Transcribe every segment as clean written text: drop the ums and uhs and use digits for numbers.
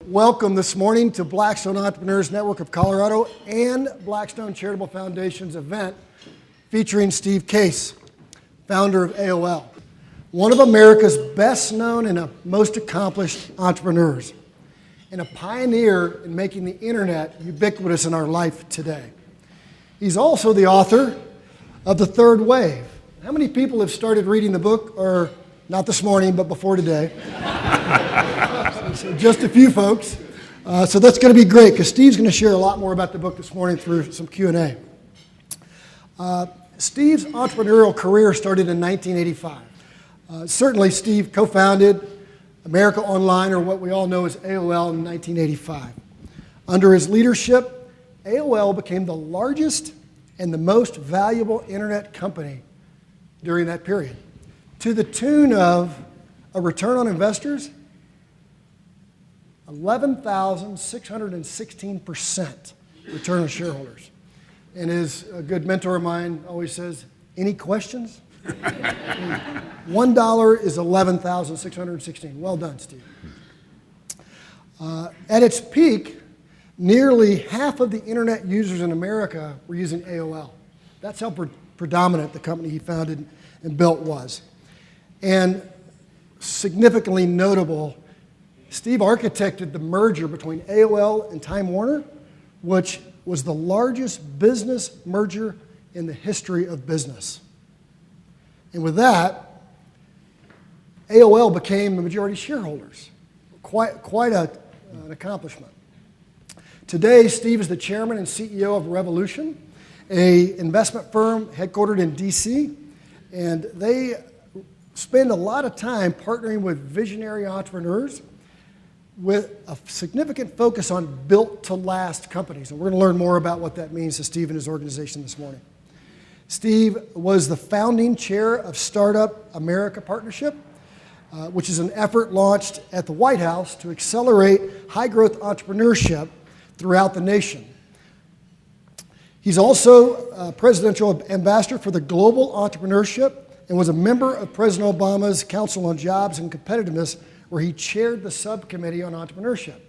Welcome this morning to Blackstone Entrepreneurs Network of Colorado and Blackstone Charitable Foundation's event featuring Steve Case, founder of AOL, one of America's best known and most accomplished entrepreneurs, and a pioneer in making the internet ubiquitous in our life today. He's also the author of The Third Wave. How many people have started reading the book, or not this morning, but before today? So just a few folks. So that's going to be great because Steve's going to share a lot more about the book this morning through some Q&A. Steve's entrepreneurial career started in 1985. Certainly, Steve co-founded America Online, or what we all know as AOL, in 1985. Under his leadership, AOL became the largest and the most valuable internet company during that period, to the tune of a return on investors 11,616% return on shareholders. And as a good mentor of mine always says, any questions? $1 is 11,616. Well done, Steve. At its peak, nearly half of the internet users in America were using AOL. That's how predominant the company he founded and built was. And significantly notable, Steve architected the merger between AOL and Time Warner, which was the largest business merger in the history of business. And with that, AOL became the majority shareholders. Quite an accomplishment. Today, Steve is the chairman and CEO of Revolution, an investment firm headquartered in DC, and they spend a lot of time partnering with visionary entrepreneurs with a significant focus on built-to-last companies. And we're going to learn more about what that means to Steve and his organization this morning. Steve was the founding chair of Startup America Partnership, which is an effort launched at the White House to accelerate high-growth entrepreneurship throughout the nation. He's also a presidential ambassador for the Global Entrepreneurship and was a member of President Obama's Council on Jobs and Competitiveness, where he chaired the subcommittee on entrepreneurship.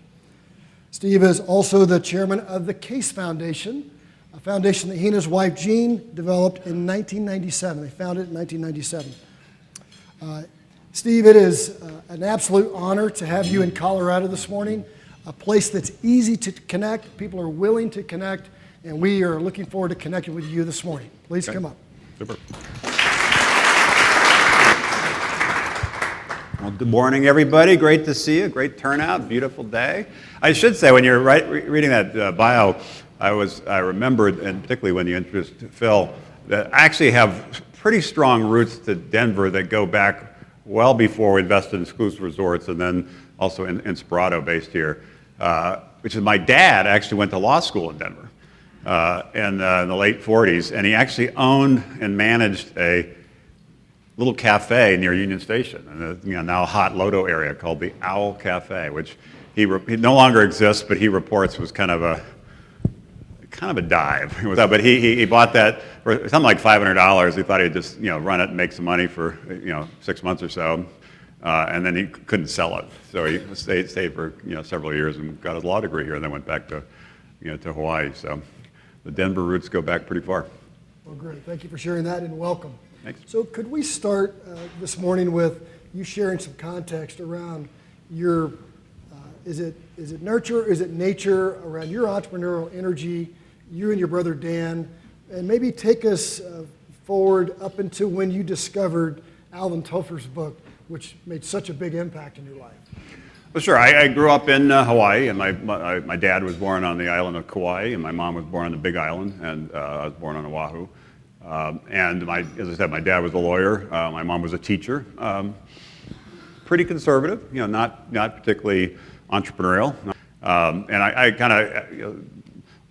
Steve is also the chairman of the Case Foundation, a foundation that he and his wife Jean developed in 1997. They founded it in 1997. Steve, it is an absolute honor to have you in Colorado this morning, a place that's easy to connect, people are willing to connect, and we are looking forward to connecting with you this morning. Please come up. Super. Well, good morning, everybody. Great to see you. Great turnout. Beautiful day. I should say, when you're reading that bio, I remembered, and particularly when you introduced Phil, that I actually have pretty strong roots to Denver that go back well before we invested in exclusive resorts, and then also in Inspirato, based here, which is my dad actually went to law school in Denver in the late 40s, and he actually owned and managed a little cafe near Union Station, in a now hot Lodo area called the Owl Cafe, which he no longer exists, but he reports was kind of a dive. But he bought that for something like $500. He thought he'd just run it and make some money for 6 months or so, and then he couldn't sell it, so he stayed for several years and got his law degree here, and then went back to to Hawaii. So the Denver roots go back pretty far. Well, great. Thank you for sharing that, and welcome. Thanks. So could we start this morning with you sharing some context around your, is it nurture, is it nature, around your entrepreneurial energy, you and your brother Dan, and maybe take us forward up into when you discovered Alvin Toffler's book, which made such a big impact in your life. Well, sure. I grew up in Hawaii, and my dad was born on the island of Kauai, and my mom was born on the Big Island, and I was born on Oahu. And as I said, my dad was a lawyer. My mom was a teacher. Pretty conservative, not particularly entrepreneurial. And I kind of,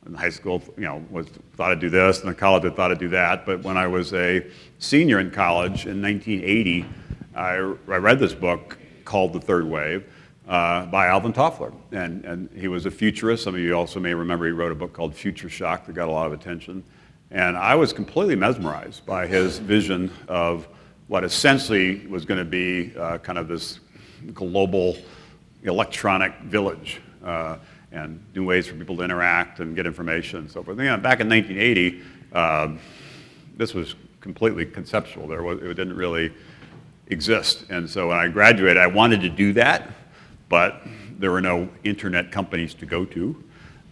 in high school, thought I'd do this, and in college I thought I'd do that. But when I was a senior in college in 1980, I read this book called The Third Wave by Alvin Toffler. And he was a futurist. Some of you also may remember he wrote a book called Future Shock that got a lot of attention. And I was completely mesmerized by his vision of what essentially was going to be kind of this global electronic village and new ways for people to interact and get information and so forth. Back in 1980, this was completely conceptual. It didn't really exist. And so when I graduated, I wanted to do that, but there were no internet companies to go to.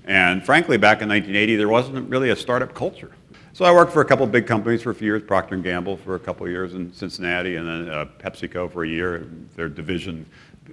And frankly, back in 1980, there wasn't really a startup culture. So I worked for a couple of big companies for a few years, Procter & Gamble for a couple of years in Cincinnati, and then PepsiCo for a year, their division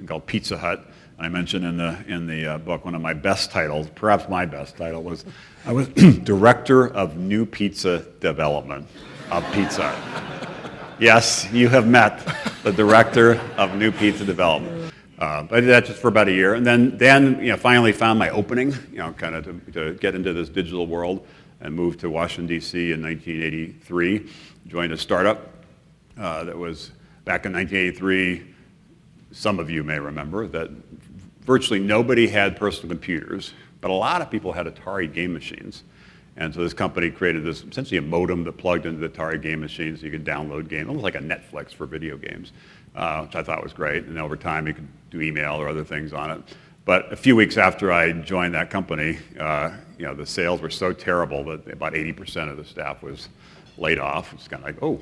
called Pizza Hut. And I mentioned in the book, one of my best titles, perhaps my best title, was I was Director of New Pizza Development of Pizza Hut. Yes, you have met the Director of New Pizza Development. I did that just for about a year, and then finally found my opening, kind of to get into this digital world, and moved to Washington, D.C. in 1983. Joined a startup that was, back in 1983, some of you may remember, that virtually nobody had personal computers, but a lot of people had Atari game machines. And so this company created this, essentially a modem that plugged into the Atari game machine so you could download games, almost like a Netflix for video games, which I thought was great. And over time, you could do email or other things on it. But a few weeks after I joined that company, the sales were so terrible that about 80% of the staff was laid off. It's kind of like, oh,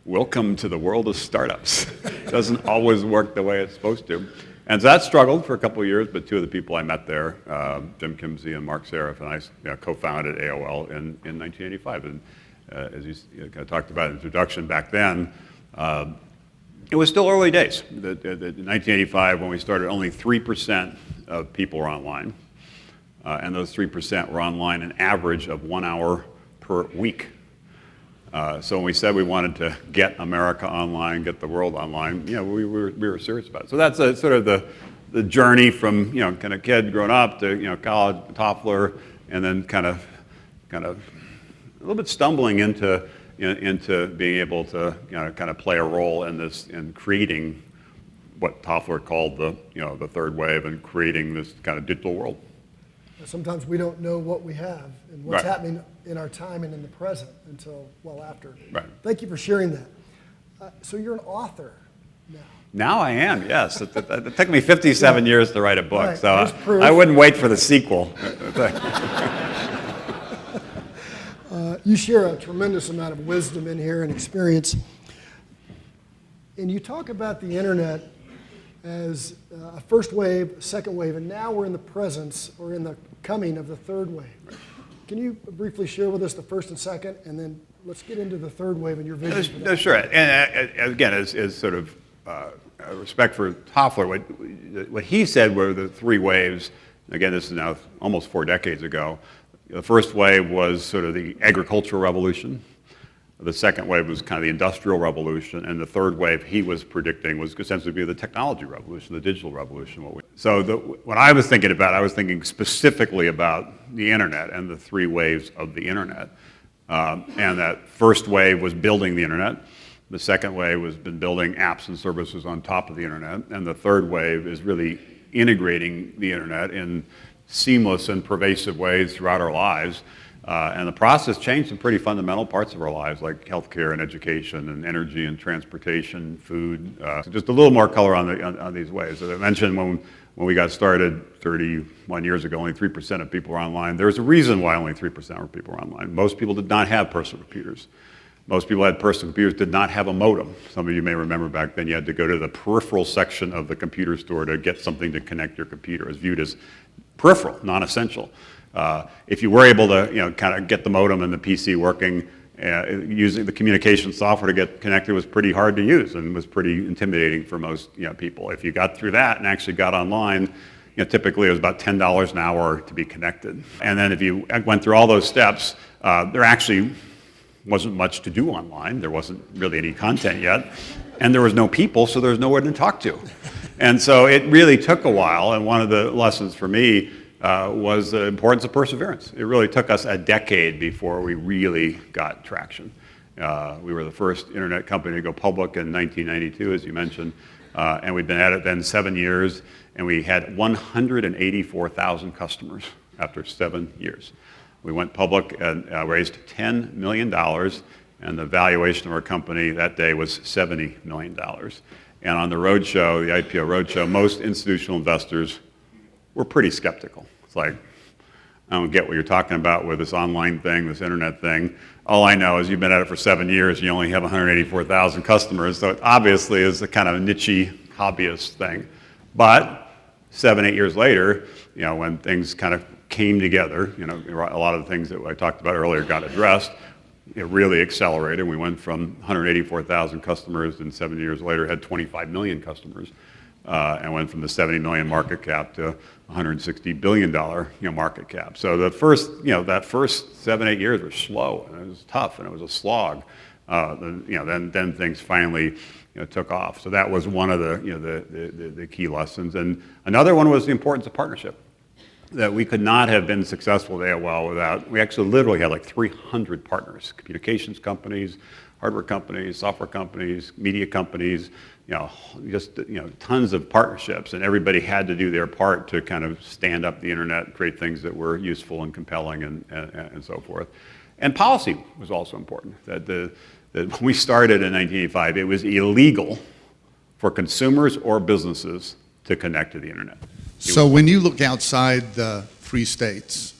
welcome to the world of startups. It doesn't always work the way it's supposed to. And so that struggled for a couple of years, but two of the people I met there, Jim Kimsey and Mark Serif, and I co-founded AOL in 1985. And as you kind of talked about in the introduction back then, it was still early days. In 1985, when we started, only 3% of people were online. And those 3% were online an average of 1 hour per week. So when we said we wanted to get America online, get the world online, we were serious about it. So that's sort of the journey from kind of kid growing up to college, Toffler, and then kind of a little bit stumbling into being able to kind of play a role in this, in creating what Toffler called the third wave, and creating this kind of digital world. Sometimes we don't know what we have and what's happening in our time and in the present until well after. Right. Thank you for sharing that. So you're an author now. Now I am, yes. It took me 57 years to write a book, Right. so Proof. I wouldn't wait for the sequel. You share a tremendous amount of wisdom in here and experience. And you talk about the internet as a first wave, a second wave, and now we're in the presence or in the coming of the third wave. Can you briefly share with us the first and second, and then let's get into the third wave and your vision for that? Sure. And again, as sort of respect for Toffler, what he said were the three waves. Again, this is now almost 4 decades ago. The first wave was sort of the agricultural revolution. The second wave was kind of the industrial revolution, and the third wave he was predicting was essentially be the technology revolution, the digital revolution. So what I was thinking about, I was thinking specifically about the internet and the three waves of the internet. And that first wave was building the internet. The second wave was been building apps and services on top of the internet. And the third wave is really integrating the internet in seamless and pervasive ways throughout our lives. And the process changed some pretty fundamental parts of our lives, like healthcare and education and energy and transportation, food. So just a little more color on these ways. As I mentioned, when we got started 31 years ago, only 3% of people were online. There's a reason why only 3% of people were online. Most people did not have personal computers. Most people had personal computers, did not have a modem. Some of you may remember back then you had to go to the peripheral section of the computer store to get something to connect your computer. It was viewed as peripheral, non-essential. If you were able to, kind of get the modem and the PC working, using the communication software to get connected was pretty hard to use and was pretty intimidating for most people. If you got through that and actually got online, typically it was about $10 an hour to be connected. And then if you went through all those steps, there actually wasn't much to do online. There wasn't really any content yet, and there was no people, so there was no one to talk to. And so it really took a while, and one of the lessons for me was the importance of perseverance. It really took us a decade before we really got traction. We were the first internet company to go public in 1992, as you mentioned, and we've been at it then 7 years, and we had 184,000 customers after 7 years. We went public and raised $10 million, and the valuation of our company that day was $70 million. And on the roadshow, the IPO roadshow, most institutional investors were pretty skeptical. It's like, I don't get what you're talking about with this online thing, this internet thing. All I know is you've been at it for 7 years and you only have 184,000 customers, so it obviously is a kind of niche hobbyist thing. But 7, 8 years later, when things kind of came together, a lot of the things that I talked about earlier got addressed. It really accelerated. We went from 184,000 customers, and 7 years later had 25 million customers, and went from the 70 million market cap to $160 billion market cap. So the that first 7, 8 years were slow, and it was tough, and it was a slog. Then things finally took off. So that was one of the key lessons. And another one was the importance of partnership. That we could not have been successful at AOL without, we actually literally had like 300 partners, communications companies, hardware companies, software companies, media companies, tons of partnerships, and everybody had to do their part to kind of stand up the internet, create things that were useful and compelling and so forth. And policy was also important. That when we started in 1985, it was illegal for consumers or businesses to connect to the internet. So when you look outside the free states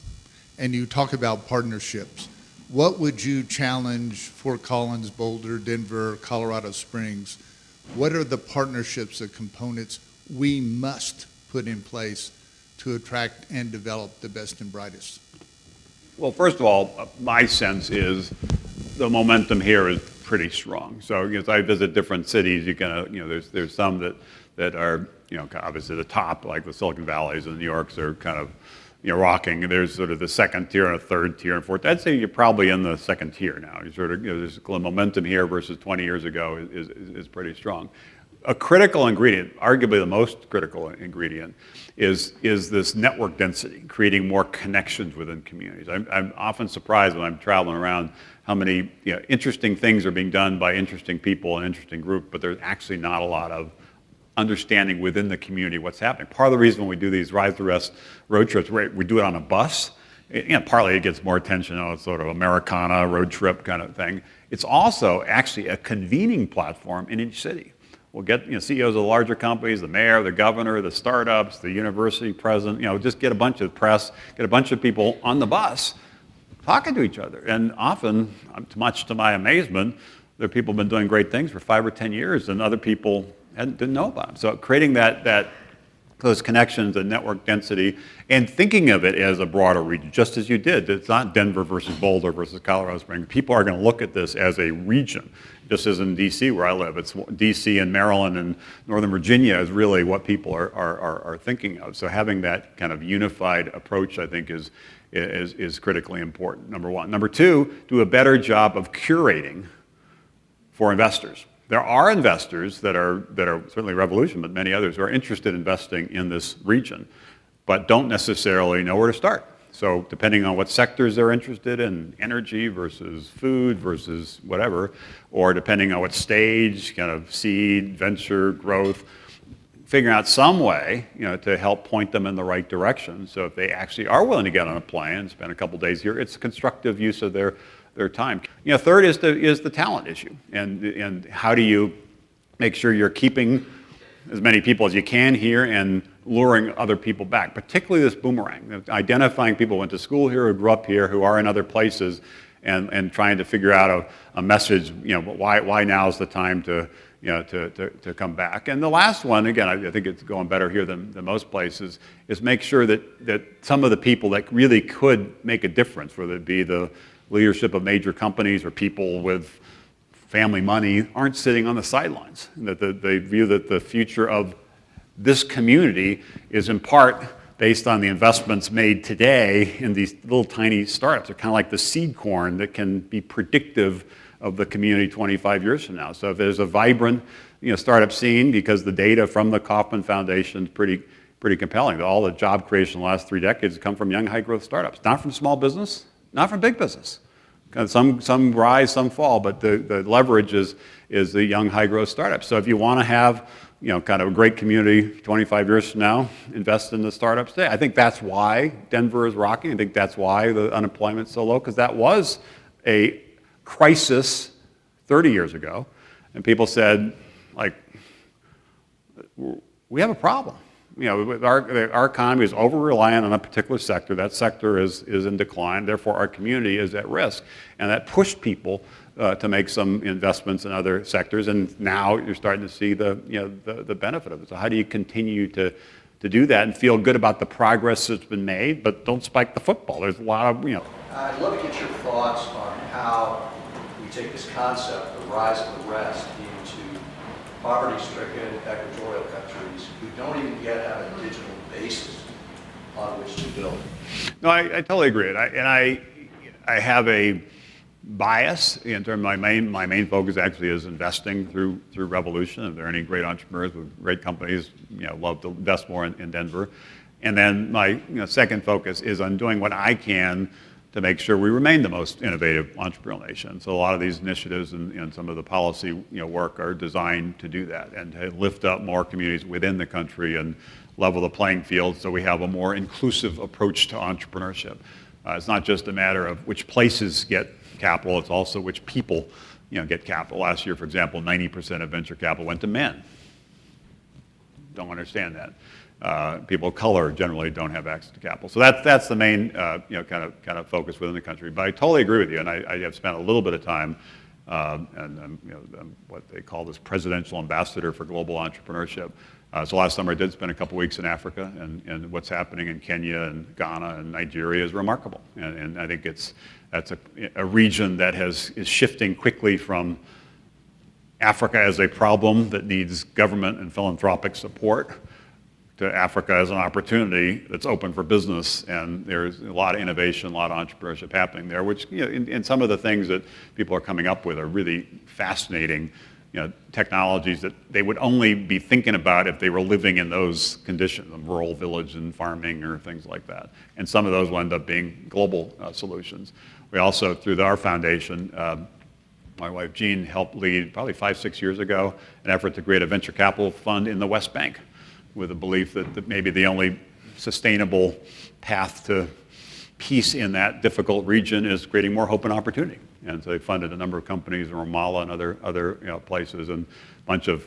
and you talk about partnerships, what would you challenge Fort Collins, Boulder, Denver, Colorado Springs? What are the partnerships, the components we must put in place to attract and develop the best and brightest? Well, first of all, my sense is the momentum here is pretty strong. So as I visit different cities, there's some that are obviously the top, like the Silicon Valleys and New Yorks are kind of rocking. There's sort of the second tier and a third tier and fourth. I'd say you're probably in the second tier now. You sort of there's a momentum here versus 20 years ago is pretty strong. A critical ingredient, arguably the most critical ingredient, is this network density, creating more connections within communities. I'm often surprised when I'm traveling around how many interesting things are being done by interesting people and interesting groups, but there's actually not a lot of understanding within the community what's happening. Part of the reason when we do these Rise to Rest road trips, we do it on a bus. Partly it gets more attention, it's sort of Americana road trip kind of thing. It's also actually a convening platform in each city. We'll get CEOs of the larger companies, the mayor, the governor, the startups, the university president, just get a bunch of press, get a bunch of people on the bus talking to each other. And often, much to my amazement, there are people who've been doing great things for 5 or 10 years and other people didn't know about them. So creating those connections and network density and thinking of it as a broader region, just as you did. It's not Denver versus Boulder versus Colorado Springs. People are going to look at this as a region, just as in D.C. where I live. It's D.C. and Maryland and Northern Virginia is really what people are thinking of. So having that kind of unified approach, I think, is critically important, number one. Number two, do a better job of curating for investors. There are investors that are certainly Revolution, but many others who are interested in investing in this region, but don't necessarily know where to start. So depending on what sectors they're interested in, energy versus food versus whatever, or depending on what stage, kind of seed, venture, growth, figuring out some way, to help point them in the right direction. So if they actually are willing to get on a plane and spend a couple days here, it's a constructive use of their time. Third is the talent issue, and how do you make sure you're keeping as many people as you can here and luring other people back, particularly this boomerang, identifying people who went to school here, who grew up here, who are in other places, and trying to figure out a message. Why now is the time to come back. And the last one, again, I think it's going better here than most places, is make sure that some of the people that really could make a difference, whether it be the leadership of major companies or people with family money, aren't sitting on the sidelines. That they view that the future of this community is in part based on the investments made today in these little tiny startups. They're kind of like the seed corn that can be predictive of the community 25 years from now. So if there's a vibrant startup scene, because the data from the Kauffman Foundation is pretty compelling. All the job creation in the last 3 decades come from young high growth startups, not from small business, not from big business. Some rise, some fall, but the leverage is the young high growth startups. So if you want to have kind of a great community 25 years from now, invest in the startups today. I think that's why Denver is rocking. I think that's why the unemployment's so low, because that was a crisis 30 years ago, and people said, we have a problem. our economy is over-reliant on a particular sector. That sector is in decline. Therefore, our community is at risk. And that pushed people to make some investments in other sectors. And now you're starting to see the benefit of it. So how do you continue to do that and feel good about the progress that's been made, but don't spike the football? There's a lot of, I'd love to get your thoughts on how we take this concept, the rise of the rest, into poverty-stricken equatorial countries who don't even yet have a digital basis on which to build. No, I totally agree. And I have a bias in terms of my main focus actually is investing through Revolution. If there are any great entrepreneurs with great companies, love to invest more in Denver. And then my second focus is on doing what I can to make sure we remain the most innovative entrepreneurial nation. So a lot of these initiatives and some of the policy work are designed to do that and to lift up more communities within the country and level the playing field so we have a more inclusive approach to entrepreneurship. It's not just a matter of which places get capital, it's also which people get capital. Last year, for example, 90% of venture capital went to men. Don't understand that. People of color generally don't have access to capital. So that's the main kind of focus within the country. But I totally agree with you, and I have spent a little bit of time, and I'm what they call this presidential ambassador for global entrepreneurship. So last summer I did spend a couple weeks in Africa, and what's happening in Kenya and Ghana and Nigeria is remarkable. And I think that's a region that is shifting quickly from Africa as a problem that needs government and philanthropic support to Africa as an opportunity that's open for business, and there's a lot of innovation, a lot of entrepreneurship happening there, which in some of the things that people are coming up with are really fascinating technologies that they would only be thinking about if they were living in those conditions, a rural village and farming or things like that. And some of those will end up being global solutions. We also, through our foundation, my wife Jean helped lead, probably 5-6 years ago, an effort to create a venture capital fund in the West Bank, with a belief that maybe the only sustainable path to peace in that difficult region is creating more hope and opportunity. And so they funded a number of companies in Ramallah and other places, and a bunch of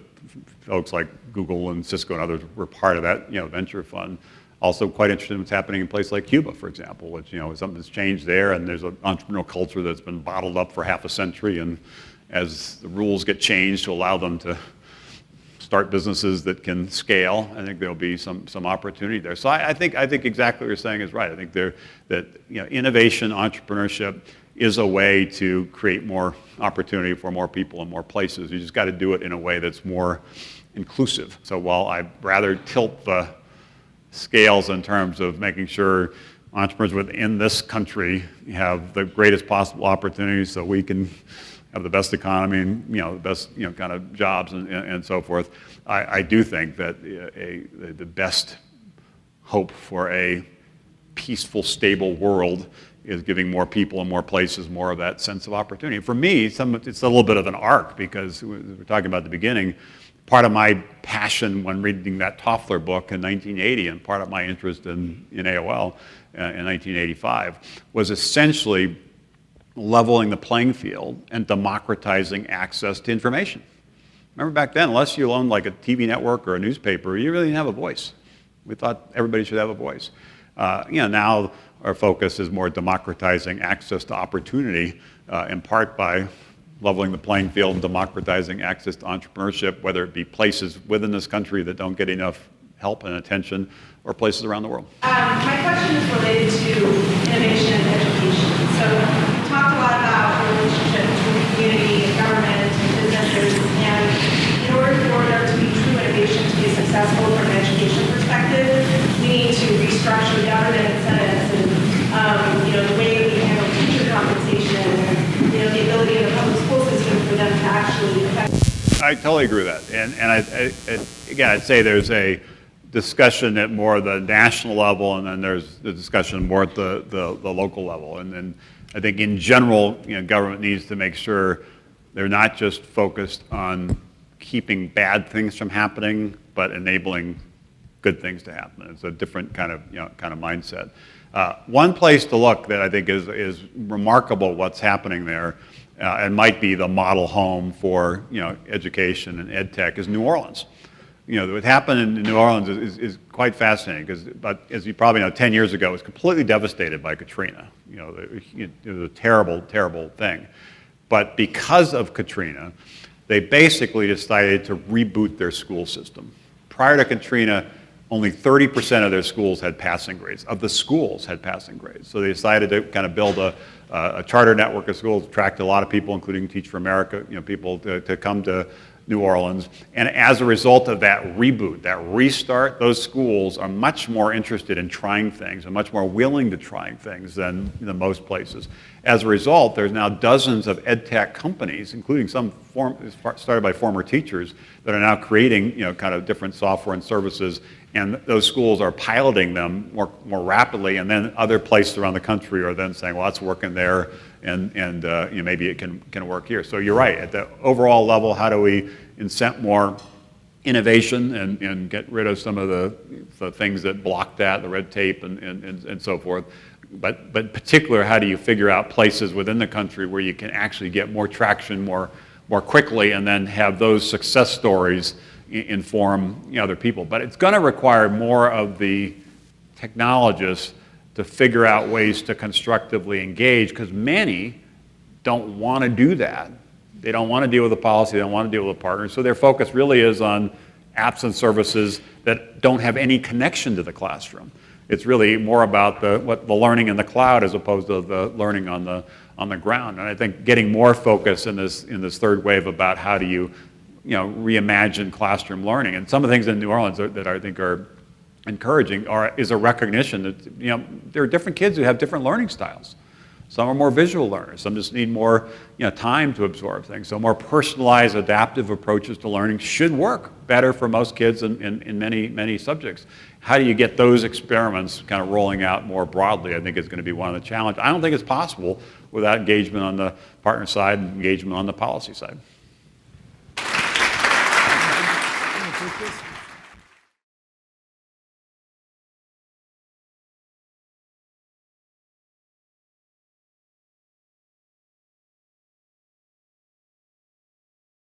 folks like Google and Cisco and others were part of that venture fund. Also quite interested in what's happening in a place like Cuba, for example, which is something that's changed there, and there's an entrepreneurial culture that's been bottled up for half a century, and as the rules get changed to allow them to start businesses that can scale, I think there'll be some opportunity there. So I think exactly what you're saying is right. I think that innovation, entrepreneurship is a way to create more opportunity for more people in more places. You just got to do it in a way that's more inclusive. So while I'd rather tilt the scales in terms of making sure entrepreneurs within this country have the greatest possible opportunities so we can have the best economy and the best kind of jobs and so forth, I do think that the best hope for a peaceful, stable world is giving more people in more places more of that sense of opportunity. For me, it's a little bit of an arc, because we're talking about the beginning. Part of my passion when reading that Toffler book in 1980, and part of my interest in AOL in 1985, was essentially leveling the playing field and democratizing access to information. Remember back then, unless you owned like a TV network or a newspaper, you really didn't have a voice. We thought everybody should have a voice. Now our focus is more democratizing access to opportunity, in part by leveling the playing field and democratizing access to entrepreneurship, whether it be places within this country that don't get enough help and attention, or places around the world. My question is related to innovation and education. So we talked a lot about the relationship between community and government and businesses, and in order for there to be true innovation to be successful from an education perspective, we need to restructure government incentives and the way that we handle teacher compensation and the ability of the public school system for them to actually affect. I totally agree with that. And again, I'd say there's a discussion at more the national level, and then there's the discussion more at the local level. And then I think in general, government needs to make sure they're not just focused on keeping bad things from happening, but enabling good things to happen. It's a different kind of mindset. One place to look that I think is remarkable what's happening there, and might be the model home for education and ed tech, is New Orleans. You know, what happened in New Orleans is quite fascinating because, as you probably know, 10 years ago, it was completely devastated by Katrina. You know, it was a terrible, terrible thing. But because of Katrina, they basically decided to reboot their school system. Prior to Katrina, only 30% of their schools had passing grades, of the schools had passing grades. So they decided to kind of build a charter network of schools, attract a lot of people, including Teach for America, you know, people to come to New Orleans. And as a result of that reboot, that restart, those schools are much more interested in trying things and much more willing to trying things than most places. As a result, there's now dozens of ed tech companies, including some started by former teachers, that are now creating, you know, kind of different software and services, and those schools are piloting them more rapidly, and then other places around the country are then saying, well, that's working there, and you know, maybe it can work here. So you're right, at the overall level, how do we incent more innovation and get rid of some of the things that block that, the red tape and so forth. But in particular, how do you figure out places within the country where you can actually get more traction more quickly, and then have those success stories inform, you know, other people. But it's going to require more of the technologists to figure out ways to constructively engage, because many don't want to do that. They don't want to deal with the policy, they don't want to deal with the partners, so their focus really is on apps and services that don't have any connection to the classroom. It's really more about the learning in the cloud as opposed to the learning on the ground. And I think getting more focus in this third wave about how do you reimagine classroom learning. And some of the things in New Orleans that I think are encouraging is a recognition that there are different kids who have different learning styles. Some are more visual learners. Some just need more time to absorb things. So more personalized, adaptive approaches to learning should work better for most kids in many subjects. How do you get those experiments kind of rolling out more broadly, I think is going to be one of the challenges. I don't think it's possible without engagement on the partner side and engagement on the policy side.